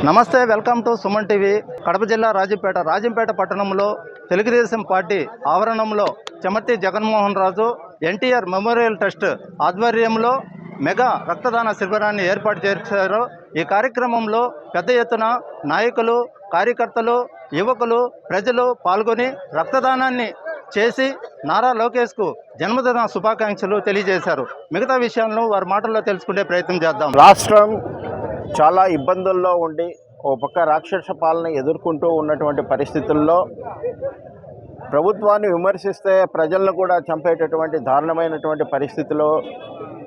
నమస్తే, welcome to Suman TV. Kadapa జిల్లా రాజంపేట పట్టణంలో తెలుగుదేశం పార్టీ ఆవరణంలో చెమర్తి జగన్మోహన్ రాజు ఎన్టీఆర్ మెమోరియల్ ట్రస్ట్ ఆధ్వర్యంలో మెగా రక్తదాన శిబిరాన్ని ఏర్పాటు చేశారు. ఈ కార్యక్రమంలో పెద్ద ఎత్తున నాయకులు, కార్యకర్తలు, యువకులు, ప్రజలు పాల్గొని రక్తదానాన్ని చేసి నారా లోకేష్కు జన్మదిన శుభాకాంక్షలు తెలియజేశారు. మిగతా విషయాలను వారి మాటల్లో తెలుసుకునే ప్రయత్నం చేద్దాం. రాష్ట్రం చాలా ఇబ్బందుల్లో ఉండి ఓ పక్క రాక్షస పాలన ఎదుర్కొంటూ ఉన్నటువంటి పరిస్థితుల్లో ప్రభుత్వాన్ని విమర్శిస్తే ప్రజలను కూడా చంపేటటువంటి దారుణమైనటువంటి పరిస్థితిలో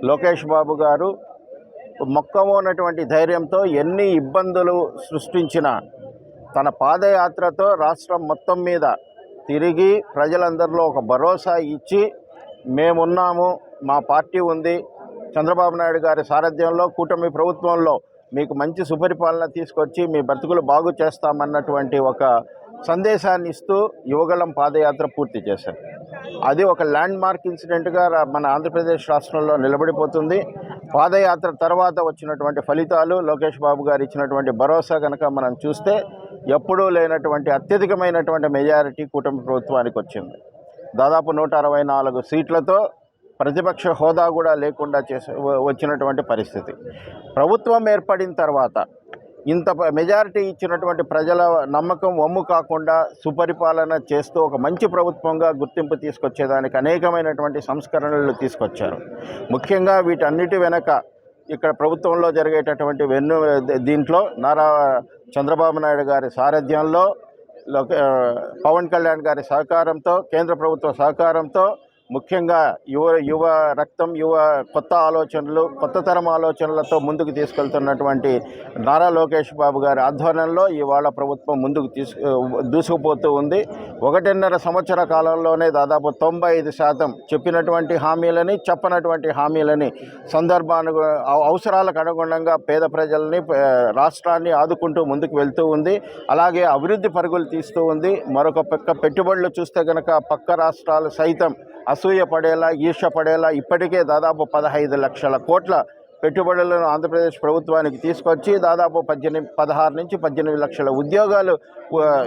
లోకేష్ బాబు గారు మొక్కమోనటువంటి ధైర్యంతో ఎన్ని ఇబ్బందులు సృష్టించినా తన పాదయాత్రతో రాష్ట్రం మొత్తం మీద తిరిగి ప్రజలందరిలో ఒక భరోసా ఇచ్చి మేమున్నాము, మా పార్టీ ఉంది, చంద్రబాబు నాయుడు గారి సారథ్యంలో కూటమి ప్రభుత్వంలో మీకు మంచి సుపరిపాలన తీసుకొచ్చి మీ బ్రతుకులు బాగు చేస్తామన్నటువంటి ఒక సందేశాన్ని ఇస్తూ యువగళం పాదయాత్ర పూర్తి చేశారు. అది ఒక ల్యాండ్ మార్క్ ఇన్సిడెంట్గా మన ఆంధ్రప్రదేశ్ రాష్ట్రంలో నిలబడిపోతుంది. పాదయాత్ర తర్వాత వచ్చినటువంటి ఫలితాలు, లోకేష్ బాబు గారు ఇచ్చినటువంటి భరోసా కనుక మనం చూస్తే ఎప్పుడూ లేనటువంటి అత్యధికమైనటువంటి మెజారిటీ కూటమి ప్రభుత్వానికి వచ్చింది. దాదాపు 164 సీట్లతో ప్రతిపక్ష హోదా కూడా లేకుండా వచ్చినటువంటి పరిస్థితి. ప్రభుత్వం ఏర్పడిన తర్వాత ఇంత మెజారిటీ ఇచ్చినటువంటి ప్రజల నమ్మకం వమ్ము కాకుండా సుపరిపాలన చేస్తూ ఒక మంచి ప్రభుత్వంగా గుర్తింపు తీసుకొచ్చేదానికి అనేకమైనటువంటి సంస్కరణలు తీసుకొచ్చారు. ముఖ్యంగా వీటన్నిటి వెనక ఇక్కడ ప్రభుత్వంలో జరిగేటటువంటి దీంట్లో నారా చంద్రబాబు నాయుడు గారి సారథ్యంలో, పవన్ కళ్యాణ్ గారి సహకారంతో, కేంద్ర ప్రభుత్వ సహకారంతో, ముఖ్యంగా యువ రక్తం, కొత్త ఆలోచనలు, కొత్త తరం ఆలోచనలతో ముందుకు తీసుకెళ్తున్నటువంటి నారా లోకేష్ బాబు గారి ఆధ్వర్యంలో ఇవాళ ప్రభుత్వం ముందుకు దూసుకుపోతూ ఉంది. 1.5 సంవత్సర కాలంలోనే దాదాపు 95% చెప్పినటువంటి హామీలని, చెప్పనటువంటి హామీలని అవసరాలకు అనుగుణంగా పేద ప్రజల్ని, రాష్ట్రాన్ని ఆదుకుంటూ ముందుకు వెళ్తూ ఉంది. అలాగే అభివృద్ధి పరుగులు తీస్తూ ఉంది. మరొక పక్క పెట్టుబడులు చూస్తే కనుక పక్క రాష్ట్రాలు సైతం అసూయ పడేలా, ఈర్ష్య పడేలా ఇప్పటికే దాదాపు 15 లక్షల కోట్ల పెట్టుబడులను ఆంధ్రప్రదేశ్ ప్రభుత్వానికి తీసుకొచ్చి దాదాపు 16 నుంచి 18 లక్షల ఉద్యోగాలు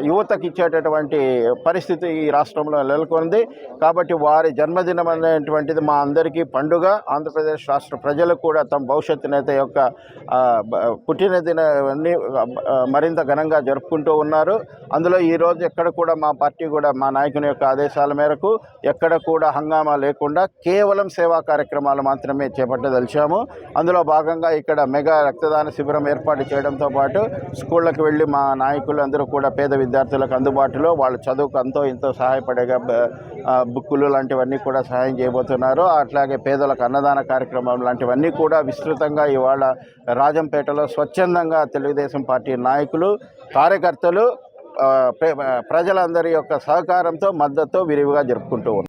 యువతకు ఇచ్చేటటువంటి పరిస్థితి ఈ రాష్ట్రంలో నెలకొంది. కాబట్టి వారి జన్మదినం అనేటువంటిది మా అందరికీ పండుగ. ఆంధ్రప్రదేశ్ రాష్ట్ర ప్రజలు కూడా తమ భవిష్యత్తు నేత యొక్క పుట్టినదినాన్ని మరింత ఘనంగా జరుపుకుంటూ ఉన్నారు. అందులో ఈరోజు ఎక్కడ కూడా మా పార్టీ కూడా మా నాయకుని యొక్క ఆదేశాల మేరకు ఎక్కడ కూడా హంగామా లేకుండా కేవలం సేవా కార్యక్రమాలు మాత్రమే చేపట్టదలిచాము. అందులో భాగంగా ఇక్కడ మెగా రక్తదాన శిబిరం ఏర్పాటు చేయడంతో పాటు స్కూళ్ళకి వెళ్ళి మా నాయకులు అందరూ కూడా పేద విద్యార్థులకు అందుబాటులో వాళ్ళ చదువుకు ఎంతో సహాయపడేగా బుక్కులు లాంటివన్నీ కూడా సహాయం చేయబోతున్నారు. అట్లాగే పేదలకు అన్నదాన కార్యక్రమం లాంటివన్నీ కూడా విస్తృతంగా ఇవాళ రాజంపేటలో స్వచ్ఛందంగా తెలుగుదేశం పార్టీ నాయకులు, కార్యకర్తలు, ప్రజలందరి యొక్క సహకారంతో, మద్దతుతో విరివిగా జరుపుకుంటూ ఉన్నారు.